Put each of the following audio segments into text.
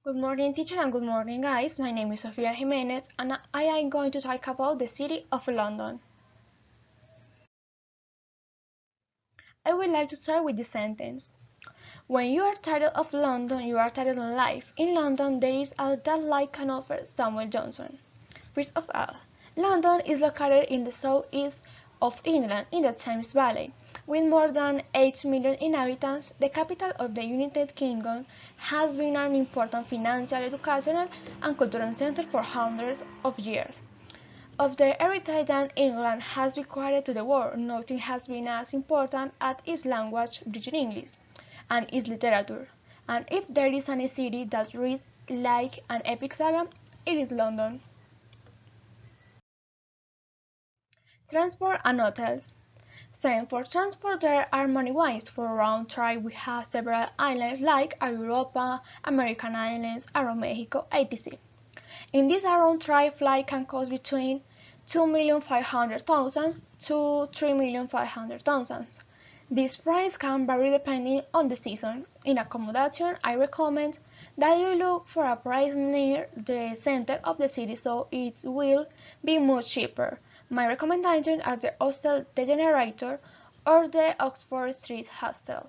Good morning, teacher, and good morning, guys. My name is Sofia Jimenez, and I am going to talk about the city of London. I would like to start with this sentence. When you are tired of London, you are tired of life. In London, there is all that life can offer. Samuel Johnson. First of all, London is located in the southeast of England in the Thames Valley. With more than 8 million inhabitants, the capital of the United Kingdom has been an important financial, educational, and cultural center for hundreds of years. Of the heritage that England has bequeathed to the world, nothing has been as important as its language, British English, and its literature. And if there is any city that reads like an epic saga, it is London. Transport and hotels. Then for transport there are many ways. For round trip we have several islands like Europa, American Islands, Aeromexico, etc. In this round trip flight can cost between 2,500,000 to 3,500,000. This price can vary depending on the season. In accommodation, I recommend that you look for a price near the center of the city so it will be much cheaper. My recommendations are the Hostel The Generator or the Oxford Street Hostel.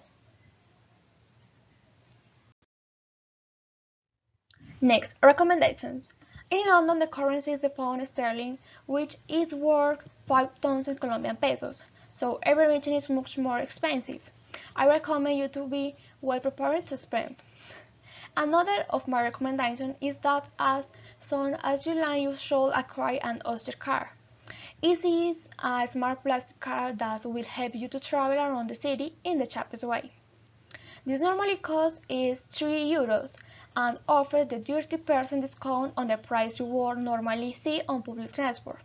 Next, recommendations. In London, the currency is the pound sterling, which is worth 5,000 Colombian pesos, so every region is much more expensive. I recommend you to be well prepared to spend. Another of my recommendations is that as soon as you land, you should acquire an Oyster card. It is a smart plastic card that will help you to travel around the city in the cheapest way. This normally costs is €3 and offers the 30% discount on the price you would normally see on public transport.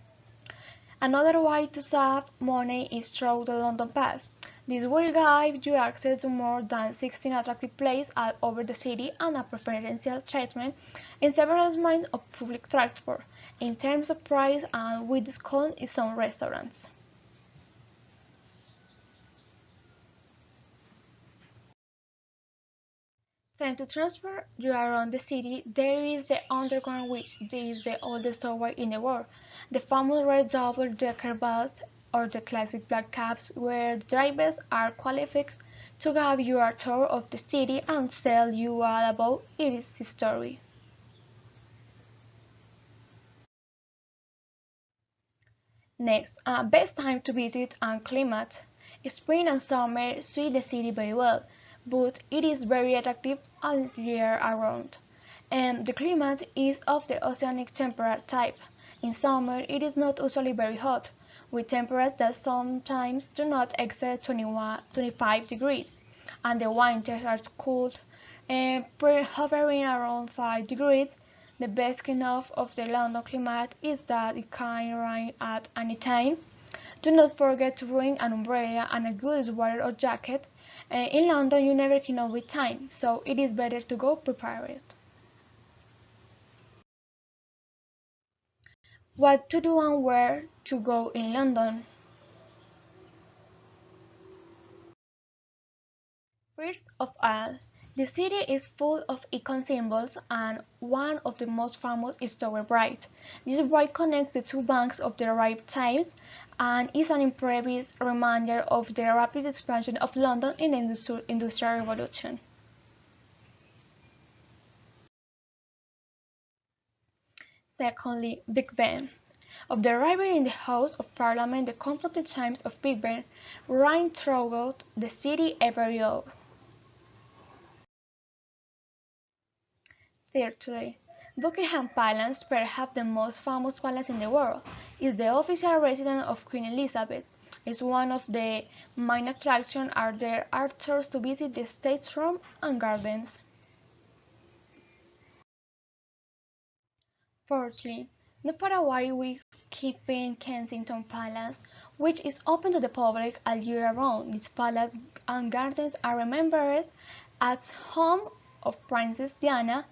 Another way to save money is through the London Pass. This will give you access to more than 16 attractive places all over the city and a preferential treatment in several modes of public transport, in terms of price and with discount in some restaurants. Then to transfer you around the city, there is the Underground which is the oldest subway in the world. The famous red double-decker bus or the classic black cabs where drivers are qualified to give you a tour of the city and tell you all about its history. Next, best time to visit and climate. Spring and summer suit the city very well, but it is very attractive all year around. And the climate is of the oceanic temperate type. In summer, it is not usually very hot, with temperatures that sometimes do not exceed 25 degrees, and the winters are cool, hovering around 5 degrees. The best kind of the London climate is that it can rain at any time. Do not forget to bring an umbrella and a good sweater or jacket. In London you never know with time, so it is better to go prepared. What to do and where to go in London. First of all, the city is full of icon symbols and one of the most famous is Tower Bridge. This bridge connects the two banks of the River Thames and is an impressive reminder of the rapid expansion of London in the Industrial Revolution. Secondly, Big Ben. Of the river in the House of Parliament, the comforting chimes of Big Ben ring throughout the city every hour. Thirdly, Buckingham Palace, perhaps the most famous palace in the world, is the official residence of Queen Elizabeth. It's one of the main attractions are there are tours to visit the States Room and gardens. Fourthly, not far away we keep in Kensington Palace, which is open to the public all year round. This palace and gardens are remembered as home of Princess Diana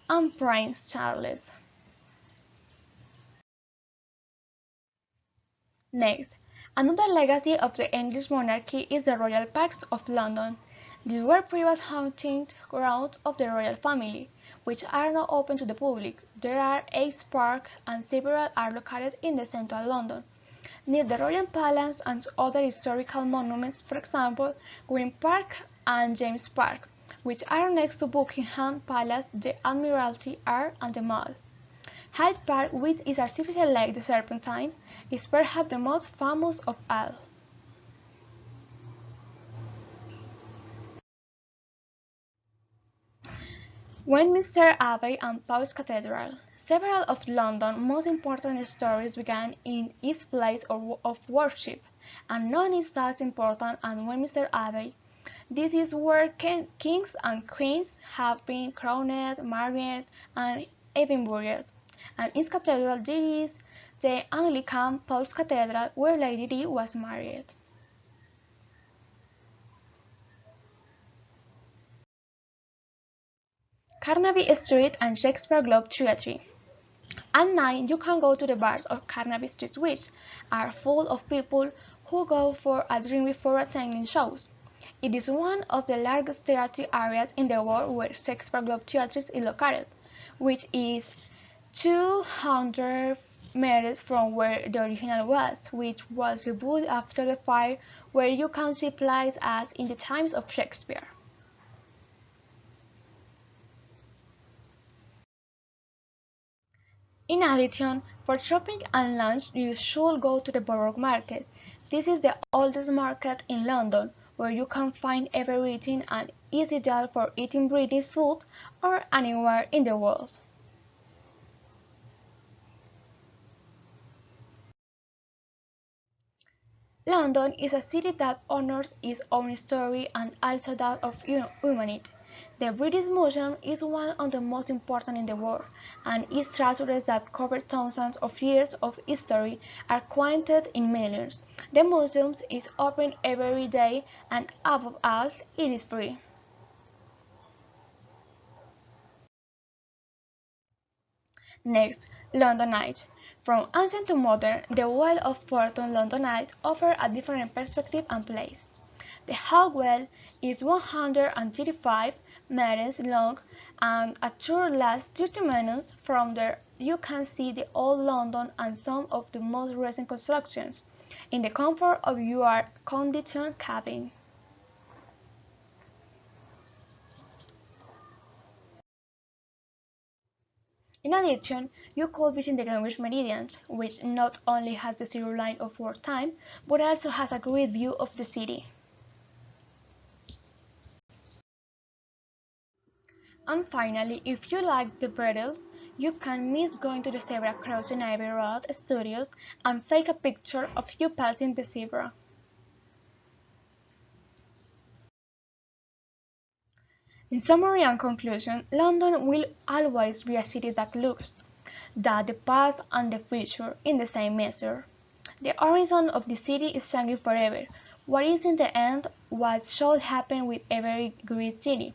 and Prince Charles. Next, another legacy of the English monarchy is the Royal Parks of London. These were private hunting grounds of the royal family, which are not open to the public. There are 8 parks and several are located in the central London, near the Royal Palace and other historical monuments, for example, Green Park and James Park, which are next to Buckingham Palace, the Admiralty Arch and the Mall. Hyde Park, which is artificial like the Serpentine, is perhaps the most famous of all. Westminster Abbey and Paul's Cathedral. Several of London's most important stories began in its place of worship, and none is as important as Westminster Abbey. This is where kings and queens have been crowned, married, and even buried. And its cathedral there is the Anglican Paul's Cathedral, where Lady Di was married. Carnaby Street and Shakespeare Globe Theatre. At night you can go to the bars of Carnaby Street which are full of people who go for a drink before attending shows. It is one of the largest theatre areas in the world where Shakespeare Globe Theatre is located, which is 200 meters from where the original was, which was rebuilt after the fire, where you can see plays as in the times of Shakespeare. In addition, for shopping and lunch you should go to the Borough Market. This is the oldest market in London, where you can find everything and is ideal for eating British food or anywhere in the world. London is a city that honors its own story and also that of humanity. The British Museum is one of the most important in the world, and its treasures that cover thousands of years of history are counted in millions. The museum is open every day and above all, it is free. Next, Londonite. From ancient to modern, the Well of Fortune Londonite offers a different perspective and place. The Hog Well is 135 meters long and a tour lasts 30 minutes. From there you can see the old London and some of the most recent constructions in the comfort of your air-conditioned cabin. In addition, you could visit the Greenwich Meridian, which not only has the zero line of world time, but also has a great view of the city. And finally, if you like the Beatles, you can miss going to the zebra crossing Abbey Road Studios and take a picture of you passing the zebra. In summary and conclusion, London will always be a city that looks that the past and the future in the same measure. The horizon of the city is changing forever. What is in the end what should happen with every great city?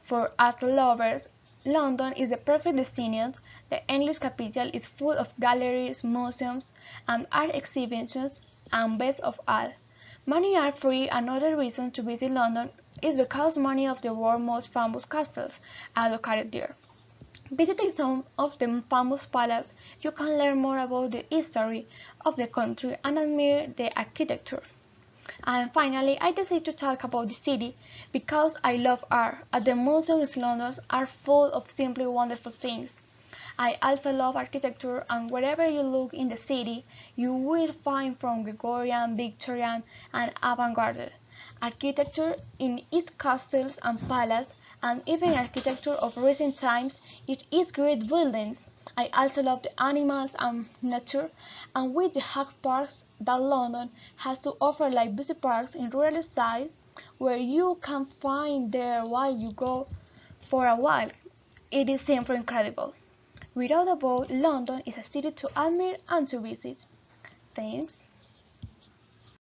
For art lovers, London is the perfect destination. The English capital is full of galleries, museums, and art exhibitions, and best of all, many are free. Another reason to visit London is because many of the world's most famous castles are located there. Visiting some of the famous palaces, you can learn more about the history of the country and admire the architecture. And finally, I decided to talk about the city because I love art, and the museums in London are full of simply wonderful things. I also love architecture, and wherever you look in the city, you will find from Gregorian, Victorian, and avant-garde architecture in its castles and palaces, and even architecture of recent times. It is great buildings. I also love the animals and nature, and with the hug parks that London has to offer, like busy parks in rural style, where you can find there while you go for a while. It is simply incredible. Without a doubt, London is a city to admire and to visit. Thanks.